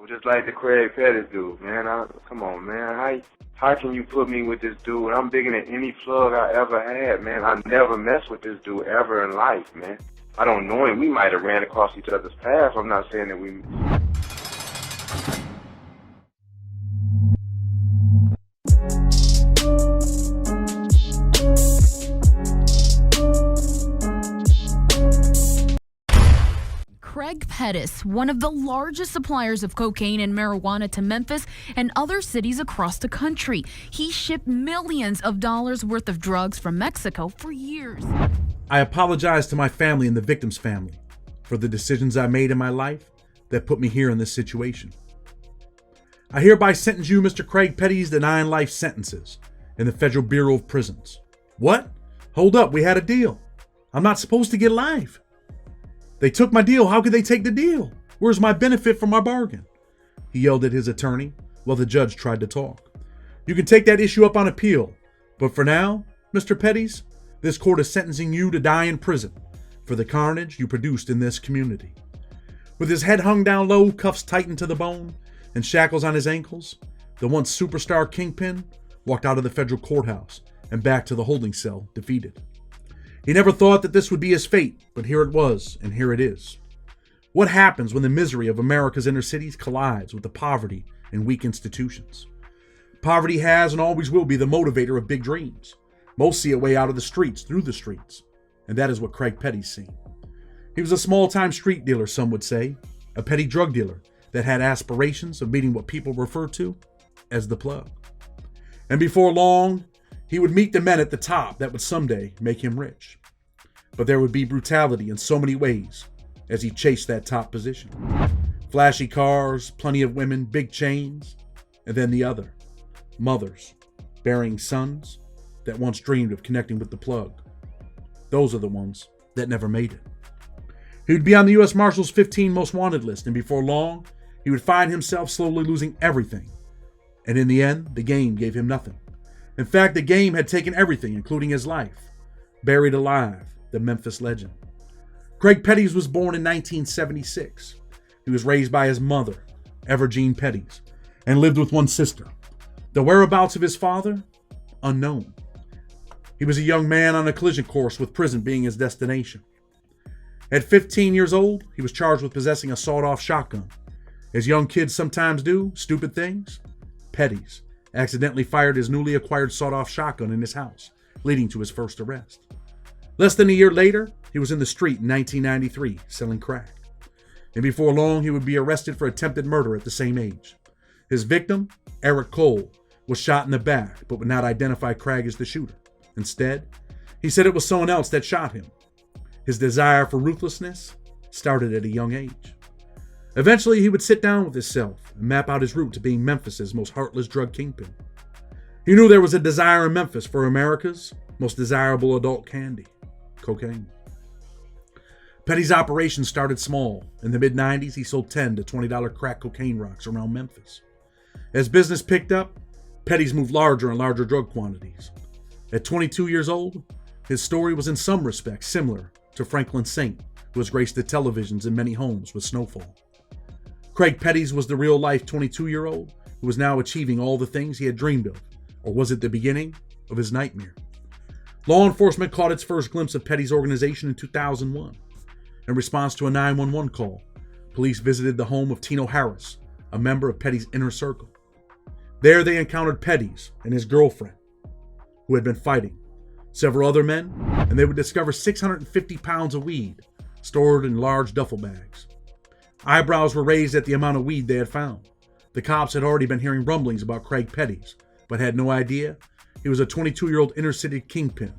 just like the Craig Petties dude, man. Come on, man. How can you put me with this dude? I'm bigger than any plug I ever had, man. I never messed with this dude ever in life, man. I don't know him. We might have ran across each other's paths. I'm not saying that we... Craig Petties, one of the largest suppliers of cocaine and marijuana to Memphis and other cities across the country. He shipped millions of dollars worth of drugs from Mexico for years. I apologize to my family and the victim's family for the decisions I made in my life that put me here in this situation. I hereby sentence you, Mr. Craig Petties, to 9 life sentences in the Federal Bureau of Prisons. What? Hold up, we had a deal. I'm not supposed to get life. They took my deal. How could they take the deal? Where's my benefit from my bargain? He yelled at his attorney while the judge tried to talk. You can take that issue up on appeal. But for now, Mr. Petties, this court is sentencing you to die in prison for the carnage you produced in this community. With his head hung down low, cuffs tightened to the bone, and shackles on his ankles, the once superstar Kingpin walked out of the federal courthouse and back to the holding cell, defeated. He never thought that this would be his fate, but here it was, and here it is. What happens when the misery of America's inner cities collides with the poverty and weak institutions? Poverty has and always will be the motivator of big dreams. Most see a way out of the streets through the streets, and that is what Craig Petties seen. He was a small-time street dealer, some would say, a petty drug dealer that had aspirations of meeting what people refer to as the plug. And before long, he would meet the men at the top that would someday make him rich. But there would be brutality in so many ways as he chased that top position. Flashy cars, plenty of women, big chains, and then the other, mothers bearing sons that once dreamed of connecting with the plug. Those are the ones that never made it. He would be on the U.S. Marshal's 15 most wanted list, and before long, he would find himself slowly losing everything. And in the end, the game gave him nothing. In fact, the game had taken everything, including his life. Buried alive, the Memphis legend. Craig Petties was born in 1976. He was raised by his mother, Evergene Petties, and lived with one sister. The whereabouts of his father? Unknown. He was a young man on a collision course with prison being his destination. At 15 years old, he was charged with possessing a sawed-off shotgun. As young kids sometimes do, stupid things, Petties accidentally fired his newly acquired sawed-off shotgun in his house, leading to his first arrest. Less than a year later, he was in the street in 1993, selling crack. And before long, he would be arrested for attempted murder at the same age. His victim, Eric Cole, was shot in the back, but would not identify Craig as the shooter. Instead, he said it was someone else that shot him. His desire for ruthlessness started at a young age. Eventually, he would sit down with himself and map out his route to being Memphis's most heartless drug kingpin. He knew there was a desire in Memphis for America's most desirable adult candy, cocaine. Petty's operation started small. In the mid-90s, he sold $10 to $20 crack cocaine rocks around Memphis. As business picked up, Petty's moved larger and larger drug quantities. At 22 years old, his story was in some respects similar to Franklin Saint, who has graced the televisions in many homes with Snowfall. Craig Petties was the real-life 22-year-old who was now achieving all the things he had dreamed of, or was it the beginning of his nightmare? Law enforcement caught its first glimpse of Petties' organization in 2001. In response to a 911 call, police visited the home of Tino Harris, a member of Petties' inner circle. There they encountered Petties and his girlfriend, who had been fighting, several other men, and they would discover 650 pounds of weed stored in large duffel bags. Eyebrows were raised at the amount of weed they had found. The cops had already been hearing rumblings about Craig Petties, but had no idea he was a 22-year-old inner-city kingpin,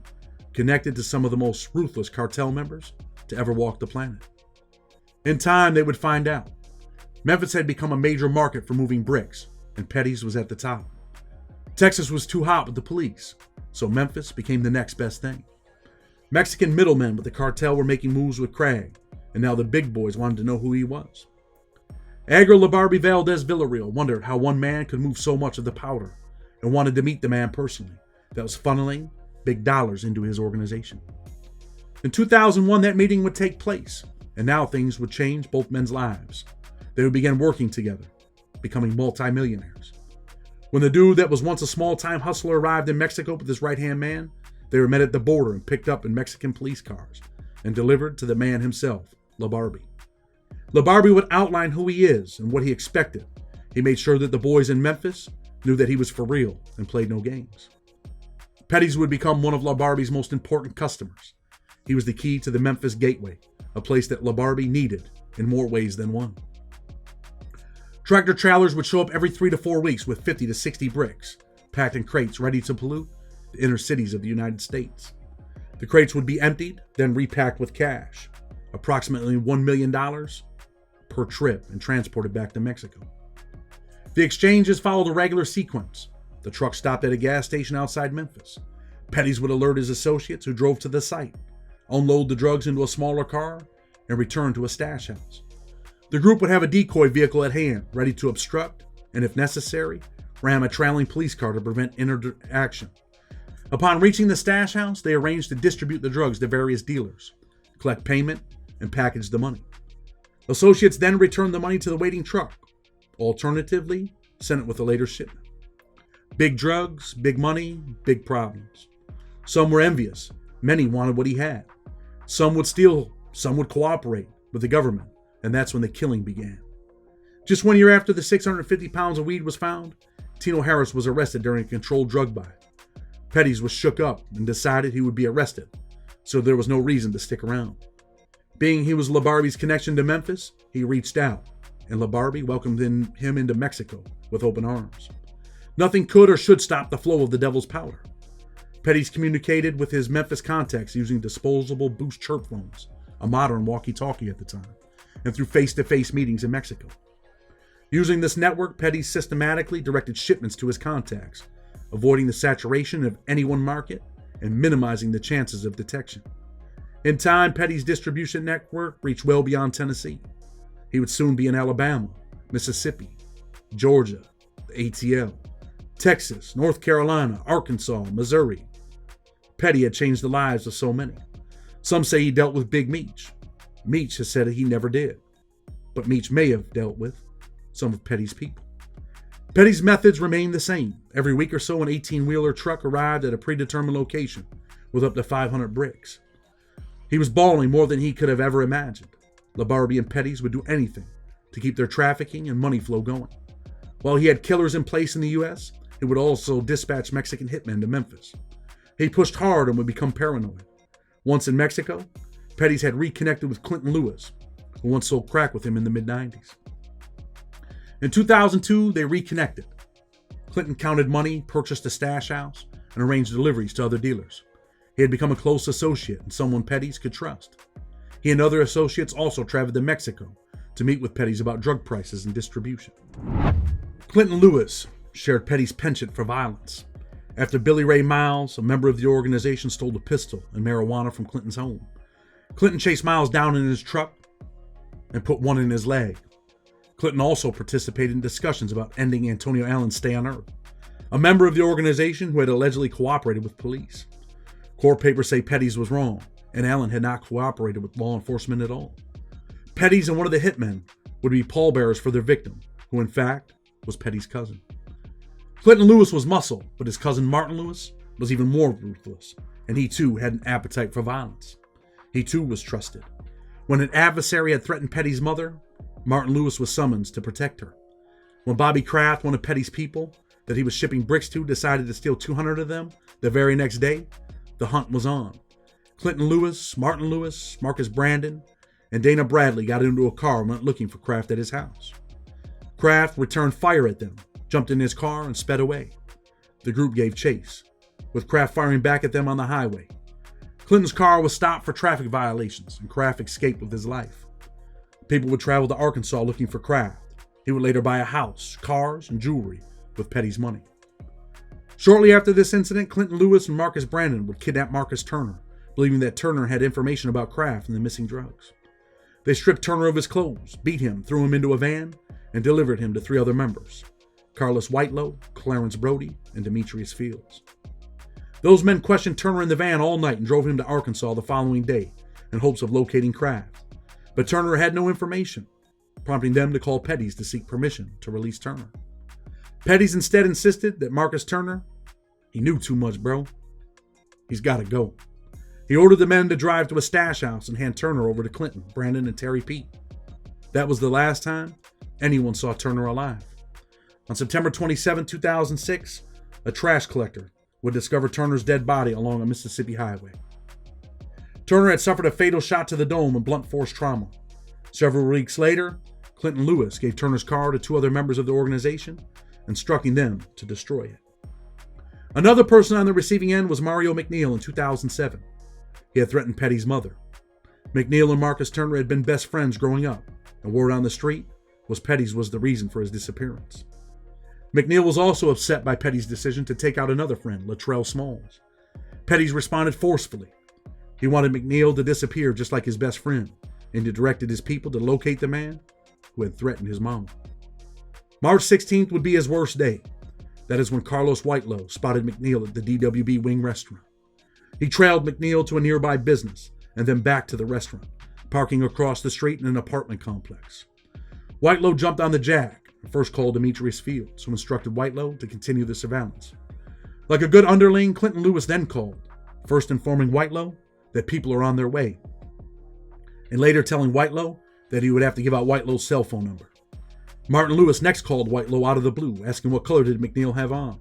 connected to some of the most ruthless cartel members to ever walk the planet. In time, they would find out. Memphis had become a major market for moving bricks, and Petties was at the top. Texas was too hot with the police, so Memphis became the next best thing. Mexican middlemen with the cartel were making moves with Craig, and now the big boys wanted to know who he was. Edgar LaBarbie Valdez Villarreal wondered how one man could move so much of the powder, and wanted to meet the man personally that was funneling big dollars into his organization. In 2001, that meeting would take place, and now things would change both men's lives. They would begin working together, becoming multimillionaires. When the dude that was once a small-time hustler arrived in Mexico with his right-hand man, they were met at the border and picked up in Mexican police cars and delivered to the man himself, LaBarbie. LaBarbie would outline who he is and what he expected. He made sure that the boys in Memphis knew that he was for real and played no games. Petties would become one of LaBarbie's most important customers. He was the key to the Memphis gateway, a place that LaBarbie needed in more ways than one. Tractor trailers would show up every 3 to 4 weeks with 50 to 60 bricks, packed in crates ready to pollute the inner cities of the United States. The crates would be emptied, then repacked with cash, approximately $1 million per trip, and transported back to Mexico. The exchanges followed a regular sequence. The truck stopped at a gas station outside Memphis. Petties would alert his associates who drove to the site, unload the drugs into a smaller car, and return to a stash house. The group would have a decoy vehicle at hand, ready to obstruct, and if necessary, ram a trailing police car to prevent interaction. Upon reaching the stash house, they arranged to distribute the drugs to various dealers, collect payment, and package the money. Associates then returned the money to the waiting truck. Alternatively, sent it with a later shipment. Big drugs, big money, big problems. Some were envious. Many wanted what he had. Some would steal. Some would cooperate with the government. And that's when the killing began. Just 1 year after the 650 pounds of weed was found, Tino Harris was arrested during a controlled drug buy. Petties was shook up and decided he would be arrested, so there was no reason to stick around. Being he was LaBarbie's connection to Memphis, he reached out, and LaBarbie welcomed him into Mexico with open arms. Nothing could or should stop the flow of the devil's powder. Petties communicated with his Memphis contacts using disposable Boost chirp phones, a modern walkie-talkie at the time, and through face-to-face meetings in Mexico. Using this network, Petties systematically directed shipments to his contacts, avoiding the saturation of any one market and minimizing the chances of detection. In time, Petties' distribution network reached well beyond Tennessee. He would soon be in Alabama, Mississippi, Georgia, the ATL, Texas, North Carolina, Arkansas, Missouri. Petty had changed the lives of so many. Some say he dealt with Big Meech. Meech has said he never did, but Meech may have dealt with some of Petty's people. Petty's methods remained the same. Every week or so, an 18-wheeler truck arrived at a predetermined location with up to 500 bricks. He was balling more than he could have ever imagined. LaBarbie and Petties would do anything to keep their trafficking and money flow going. While he had killers in place in the U.S., he would also dispatch Mexican hitmen to Memphis. He pushed hard and would become paranoid. Once in Mexico, Petties had reconnected with Clinton Lewis, who once sold crack with him in the mid-90s. In 2002, they reconnected. Clinton counted money, purchased a stash house, and arranged deliveries to other dealers. He had become a close associate and someone Petties could trust. He and other associates also traveled to Mexico to meet with Petties about drug prices and distribution. Clinton Lewis shared Petties' penchant for violence. After Billy Ray Miles, a member of the organization, stole a pistol and marijuana from Clinton's home, Clinton chased Miles down in his truck and put one in his leg. Clinton also participated in discussions about ending Antonio Allen's stay on Earth, a member of the organization who had allegedly cooperated with police. Court papers say Petties was wrong, and Allen had not cooperated with law enforcement at all. Petties and one of the hitmen would be pallbearers for their victim, who in fact was Petties' cousin. Clinton Lewis was muscle, but his cousin Martin Lewis was even more ruthless, and he too had an appetite for violence. He too was trusted. When an adversary had threatened Petties' mother, Martin Lewis was summoned to protect her. When Bobby Kraft, one of Petties' people that he was shipping bricks to, decided to steal 200 of them the very next day, the hunt was on. Clinton Lewis, Martin Lewis, Marcus Brandon, and Dana Bradley got into a car and went looking for Kraft at his house. Kraft returned fire at them, jumped in his car, and sped away. The group gave chase, with Kraft firing back at them on the highway. Clinton's car was stopped for traffic violations, and Kraft escaped with his life. People would travel to Arkansas looking for Kraft. He would later buy a house, cars, and jewelry with Petty's money. Shortly after this incident, Clinton Lewis and Marcus Brandon would kidnap Marcus Turner, believing that Turner had information about Kraft and the missing drugs. They stripped Turner of his clothes, beat him, threw him into a van, and delivered him to 3 other members: Carlos Whitelow, Clarence Brody, and Demetrius Fields. Those men questioned Turner in the van all night and drove him to Arkansas the following day in hopes of locating Kraft. But Turner had no information. prompting them to call Petties to seek permission to release Turner. Petties instead insisted that Marcus Turner, he knew too much, bro. He's got to go. He ordered the men to drive to a stash house and hand Turner over to Clinton, Brandon, and Terry Pete. That was the last time anyone saw Turner alive. On September 27, 2006, a trash collector would discover Turner's dead body along a Mississippi highway. Turner had suffered a fatal shot to the dome and blunt force trauma. Several weeks later, Clinton Lewis gave Turner's car to two other members of the organization, instructing them to destroy it. Another person on the receiving end was Mario McNeil in 2007. He had threatened Petty's mother. McNeil and Marcus Turner had been best friends growing up, and word on the street was Petty's was the reason for his disappearance. McNeil was also upset by Petty's decision to take out another friend, Latrell Smalls. Petty's responded forcefully. He wanted McNeil to disappear just like his best friend, and he directed his people to locate the man who had threatened his mama. March 16th would be his worst day. That is when Carlos Whitelow spotted McNeil at the DWB Wing restaurant. He trailed McNeil to a nearby business and then back to the restaurant, parking across the street in an apartment complex. Whitelow jumped on the jack and first called Demetrius Fields, who instructed Whitelow to continue the surveillance. Like a good underling, Clinton Lewis then called, first informing Whitelow that people are on their way, and later telling Whitelow that he would have to give out Whitelow's cell phone number. Martin Lewis next called Whitelow out of the blue, asking what color did McNeil have on.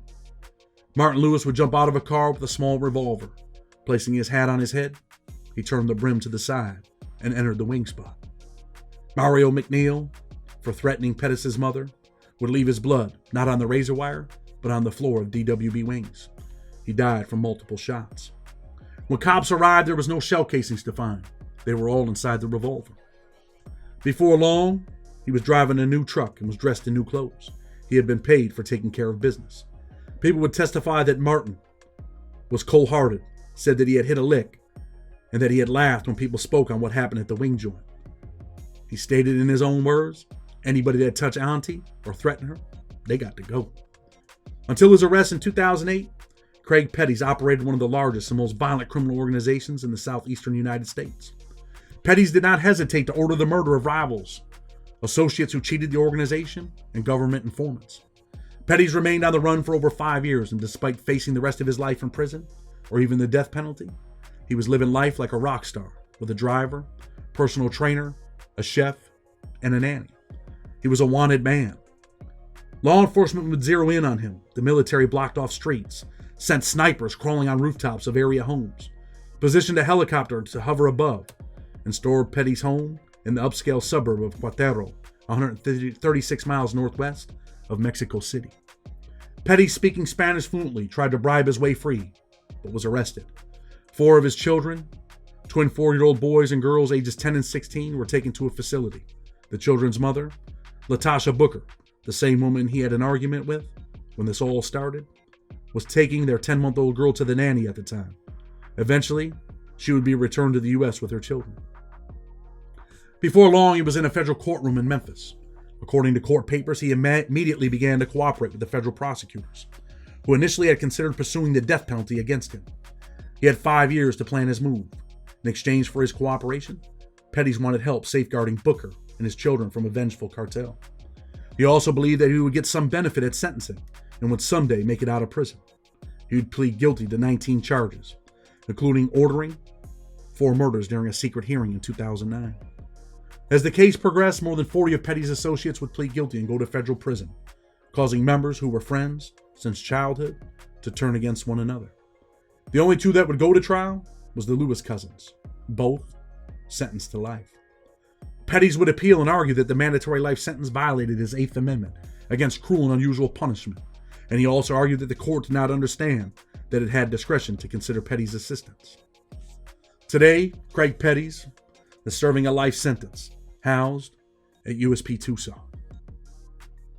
Martin Lewis would jump out of a car with a small revolver. Placing his hat on his head, he turned the brim to the side and entered the wing spot. Mario McNeil, for threatening Pettis' mother, would leave his blood not on the razor wire, but on the floor of DWB Wings. He died from multiple shots. When cops arrived, there was no shell casings to find. They were all inside the revolver. Before long, he was driving a new truck and was dressed in new clothes. He had been paid for taking care of business. People would testify that Martin was cold-hearted, said that he had hit a lick, and that he had laughed when people spoke on what happened at the wing joint. He stated in his own words, anybody that touched Auntie or threatened her, they got to go. Until his arrest in 2008, Craig Petties operated one of the largest and most violent criminal organizations in the southeastern United States. Petties did not hesitate to order the murder of rivals, associates who cheated the organization, and government informants. Petties remained on the run for over 5 years, and despite facing the rest of his life in prison, or even the death penalty, he was living life like a rock star, with a driver, personal trainer, a chef, and a nanny. He was a wanted man. Law enforcement would zero in on him. The military blocked off streets, sent snipers crawling on rooftops of area homes, positioned a helicopter to hover above, and stored Petty's home in the upscale suburb of Cuatero, 136 miles northwest of Mexico City. Petty, speaking Spanish fluently, tried to bribe his way free, but was arrested. 4 of his children, twin 4-year-old boys and girls ages 10 and 16, were taken to a facility. The children's mother, Latasha Booker, the same woman he had an argument with when this all started, was taking their 10-month-old girl to the nanny at the time. Eventually, she would be returned to the U.S. with her children. Before long, he was in a federal courtroom in Memphis. According to court papers, he immediately began to cooperate with the federal prosecutors, who initially had considered pursuing the death penalty against him. He had 5 years to plan his move. In exchange for his cooperation, Petties wanted help safeguarding Booker and his children from a vengeful cartel. He also believed that he would get some benefit at sentencing and would someday make it out of prison. He would plead guilty to 19 charges, including ordering 4 murders during a secret hearing in 2009. As the case progressed, more than 40 of Petty's associates would plead guilty and go to federal prison, causing members who were friends since childhood to turn against one another. The only 2 that would go to trial was the Lewis cousins, both sentenced to life. Petties would appeal and argue that the mandatory life sentence violated his 8th Amendment against cruel and unusual punishment, and he also argued that the court did not understand that it had discretion to consider Petty's assistance. Today, Craig Petties is serving a life sentence, housed at USP Tucson.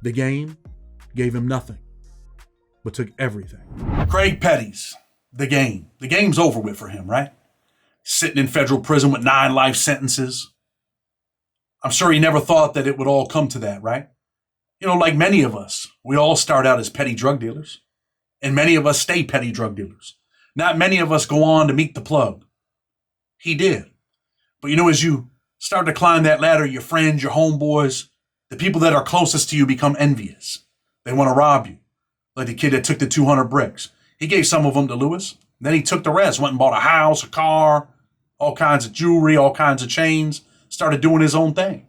The game gave him nothing, but took everything. Craig Petties, the game. The game's over with for him, right? Sitting in federal prison with 9 life sentences. I'm sure he never thought that it would all come to that, right? You know, like many of us, we all start out as petty drug dealers, and many of us stay petty drug dealers. Not many of us go on to meet the plug. He did. But you know, as you Start to climb that ladder, your friends, your homeboys, the people that are closest to you become envious. They want to rob you. Like the kid that took the 200 bricks. He gave some of them to Lewis. Then he took the rest, went and bought a house, a car, all kinds of jewelry, all kinds of chains, started doing his own thing.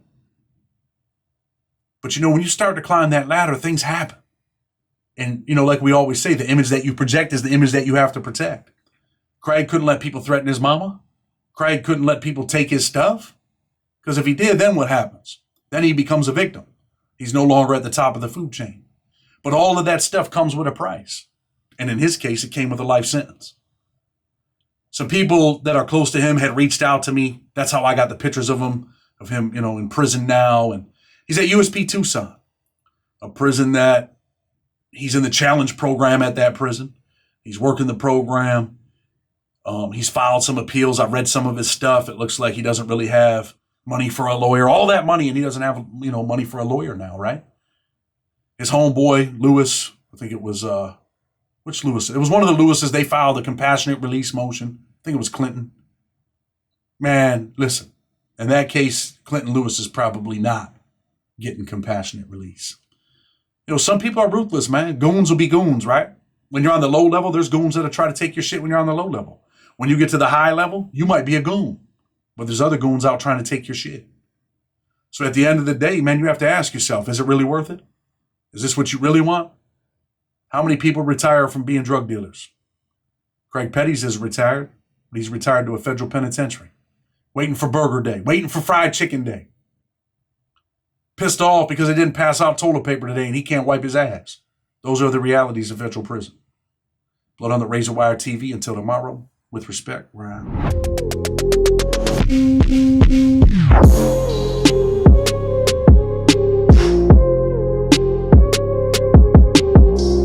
But when you start to climb that ladder, things happen. And, like we always say, the image that you project is the image that you have to protect. Craig couldn't let people threaten his mama. Craig couldn't let people take his stuff. Because if he did, then what happens? Then he becomes a victim. He's no longer at the top of the food chain. But all of that stuff comes with a price. And in his case, it came with a life sentence. Some people that are close to him had reached out to me. That's how I got the pictures of him, in prison now. And he's at USP Tucson, a prison that he's in the challenge program at that prison. He's working the program. He's filed some appeals. I've read some of his stuff. It looks like he doesn't really have money for a lawyer, all that money, and he doesn't have, money for a lawyer now, right? His homeboy, Lewis, I think it was, which Lewis? It was one of the Lewises. They filed a compassionate release motion. I think it was Clinton. Man, listen, in that case, Clinton Lewis is probably not getting compassionate release. Some people are ruthless, man. Goons will be goons, right? When you're on the low level, there's goons that'll try to take your shit when you're on the low level. When you get to the high level, you might be a goon. But there's other goons out trying to take your shit. So at the end of the day, man, you have to ask yourself, is it really worth it? Is this what you really want? How many people retire from being drug dealers? Craig Petties is retired, but he's retired to a federal penitentiary. Waiting for Burger Day, waiting for Fried Chicken Day. Pissed off because they didn't pass out toilet paper today and he can't wipe his ass. Those are the realities of federal prison. Blood on the Razor Wire TV. Until tomorrow, with respect, we're out.